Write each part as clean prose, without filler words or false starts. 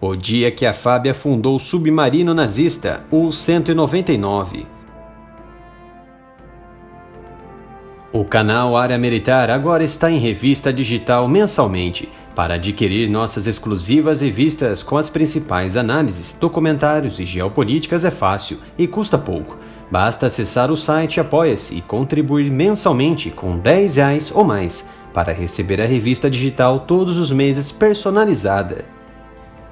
o dia que a FAB afundou o submarino nazista, o 199. O canal Área Militar agora está em revista digital mensalmente. Para adquirir nossas exclusivas revistas com as principais análises, documentários e geopolíticas é fácil e custa pouco. Basta acessar o site Apoia-se e contribuir mensalmente com R$10 ou mais para receber a revista digital todos os meses personalizada.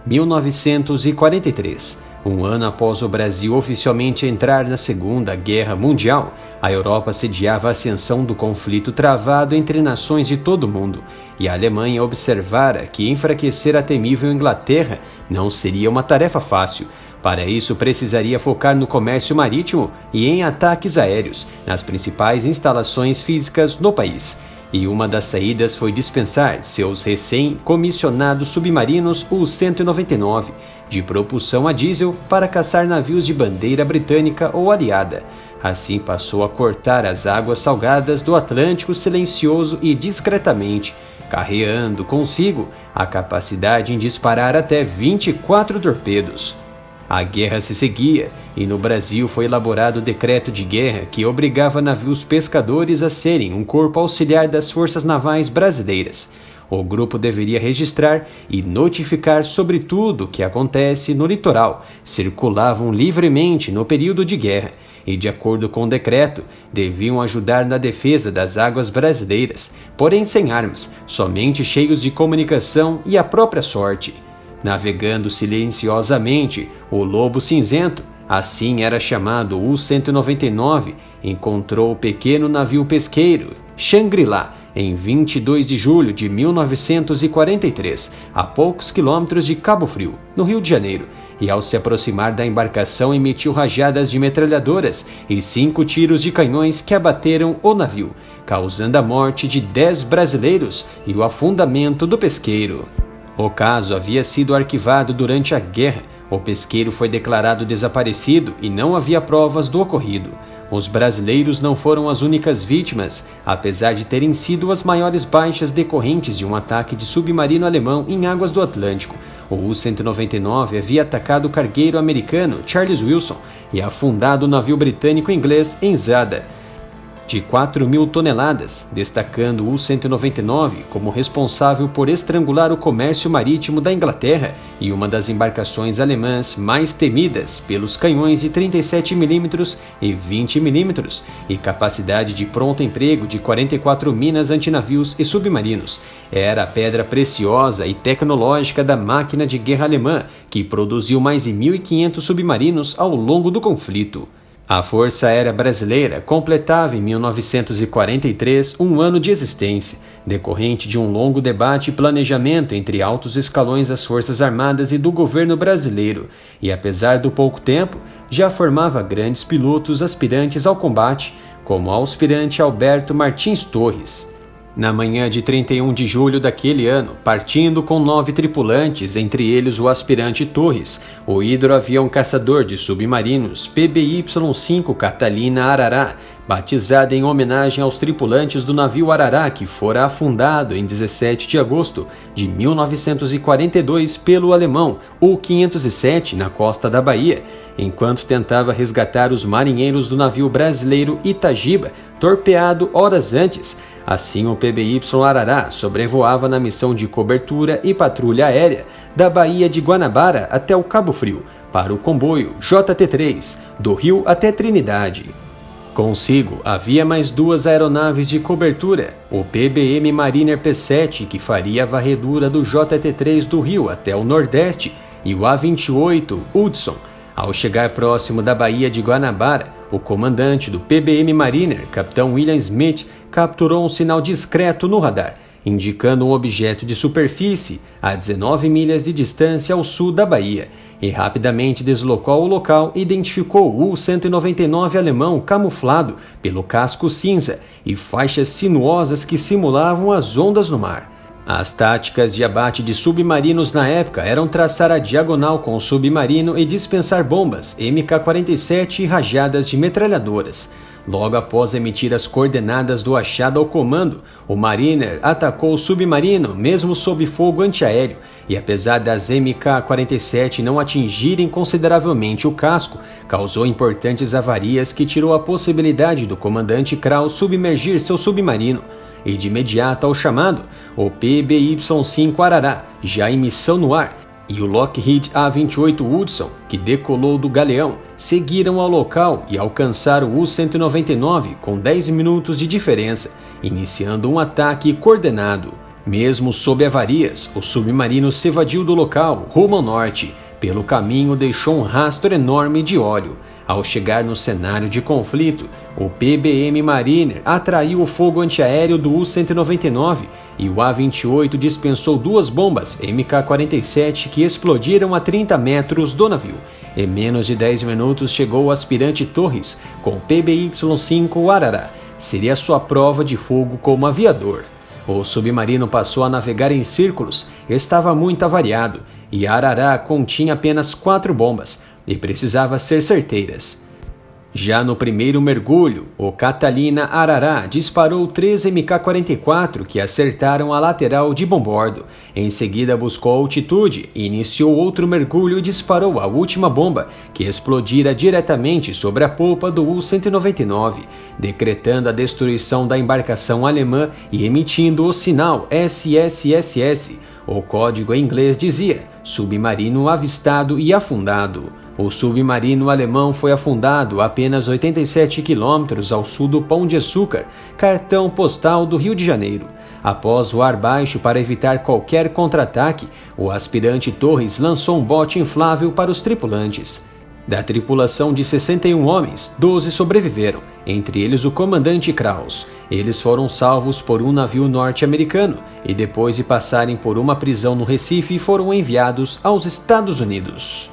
1943. Um ano após o Brasil oficialmente entrar na Segunda Guerra Mundial, a Europa sediava a ascensão do conflito travado entre nações de todo o mundo, e a Alemanha observara que enfraquecer a temível Inglaterra não seria uma tarefa fácil. Para isso, precisaria focar no comércio marítimo e em ataques aéreos nas principais instalações físicas no país. E uma das saídas foi dispensar seus recém-comissionados submarinos, o 199, de propulsão a diesel para caçar navios de bandeira britânica ou aliada. Assim passou a cortar as águas salgadas do Atlântico silencioso e discretamente, carreando consigo a capacidade em disparar até 24 torpedos. A guerra se seguia, e no Brasil foi elaborado o decreto de guerra que obrigava navios pescadores a serem um corpo auxiliar das forças navais brasileiras. O grupo deveria registrar e notificar sobre tudo o que acontece no litoral, circulavam livremente no período de guerra e, de acordo com o decreto, deviam ajudar na defesa das águas brasileiras, porém sem armas, somente cheios de comunicação e a própria sorte. Navegando silenciosamente, o Lobo Cinzento, assim era chamado o 199, encontrou o pequeno navio pesqueiro Shangri-La em 22 de julho de 1943, a poucos quilômetros de Cabo Frio, no Rio de Janeiro, e ao se aproximar da embarcação emitiu rajadas de metralhadoras e 5 tiros de canhões que abateram o navio, causando a morte de 10 brasileiros e o afundamento do pesqueiro. O caso havia sido arquivado durante a guerra. O pesqueiro foi declarado desaparecido e não havia provas do ocorrido. Os brasileiros não foram as únicas vítimas, apesar de terem sido as maiores baixas decorrentes de um ataque de submarino alemão em águas do Atlântico. O U-199 havia atacado o cargueiro americano Charles Wilson e afundado o navio britânico-inglês Enzada, de 4.000 toneladas, destacando o U-199 como responsável por estrangular o comércio marítimo da Inglaterra e uma das embarcações alemãs mais temidas pelos canhões de 37 mm e 20 mm e capacidade de pronto emprego de 44 minas antinavios e submarinos. Era a pedra preciosa e tecnológica da máquina de guerra alemã, que produziu mais de 1.500 submarinos ao longo do conflito. A Força Aérea Brasileira completava em 1943 um ano de existência, decorrente de um longo debate e planejamento entre altos escalões das Forças Armadas e do governo brasileiro, e apesar do pouco tempo, já formava grandes pilotos aspirantes ao combate, como o aspirante Alberto Martins Torres. Na manhã de 31 de julho daquele ano, partindo com 9 tripulantes, entre eles o aspirante Torres, o hidroavião caçador de submarinos PBY-5 Catalina Arará, batizada em homenagem aos tripulantes do navio Arará, que fora afundado em 17 de agosto de 1942 pelo alemão U-507 na costa da Bahia, enquanto tentava resgatar os marinheiros do navio brasileiro Itagiba, torpeado horas antes. Assim, o PBY Arará sobrevoava na missão de cobertura e patrulha aérea da Baía de Guanabara até o Cabo Frio, para o comboio JT-3, do Rio até Trinidade. Consigo havia mais 2 aeronaves de cobertura, o PBM Mariner P-7, que faria a varredura do JT-3 do Rio até o Nordeste, e o A-28 Hudson. Ao chegar próximo da Baía de Guanabara, o comandante do PBM Mariner, capitão William Smith, capturou um sinal discreto no radar, indicando um objeto de superfície a 19 milhas de distância ao sul da Bahia, e rapidamente deslocou ao local e identificou o U-199 alemão camuflado pelo casco cinza e faixas sinuosas que simulavam as ondas no mar. As táticas de abate de submarinos na época eram traçar a diagonal com o submarino e dispensar bombas MK-47 e rajadas de metralhadoras. Logo após emitir as coordenadas do achado ao comando, o Mariner atacou o submarino, mesmo sob fogo antiaéreo, e apesar das MK-47 não atingirem consideravelmente o casco, causou importantes avarias que tirou a possibilidade do comandante Krauss submergir seu submarino. E de imediato ao chamado, o PBY-5 Arará, já em missão no ar, e o Lockheed A-28 Hudson, que decolou do galeão, seguiram ao local e alcançaram o U-199 com 10 minutos de diferença, iniciando um ataque coordenado. Mesmo sob avarias, o submarino se evadiu do local, rumo ao norte. Pelo caminho deixou um rastro enorme de óleo. Ao chegar no cenário de conflito, o PBM Mariner atraiu o fogo antiaéreo do U-199 e o A-28 dispensou 2 bombas MK-47 que explodiram a 30 metros do navio. Em menos de 10 minutos chegou o aspirante Torres com o PBY-5 Arará. Seria sua prova de fogo como aviador. O submarino passou a navegar em círculos, estava muito avariado e Arará continha apenas 4 bombas e precisava ser certeiras. Já no primeiro mergulho, o Catalina Arará disparou 3 MK-44 que acertaram a lateral de bombordo. Em seguida buscou altitude e iniciou outro mergulho e disparou a última bomba, que explodira diretamente sobre a polpa do U-199, decretando a destruição da embarcação alemã e emitindo o sinal SSSS. O código em inglês dizia: submarino avistado e afundado. O submarino alemão foi afundado a apenas 87 quilômetros ao sul do Pão de Açúcar, cartão postal do Rio de Janeiro. Após voar baixo para evitar qualquer contra-ataque, o aspirante Torres lançou um bote inflável para os tripulantes. Da tripulação de 61 homens, 12 sobreviveram, entre eles o comandante Krauss. Eles foram salvos por um navio norte-americano e depois de passarem por uma prisão no Recife foram enviados aos Estados Unidos.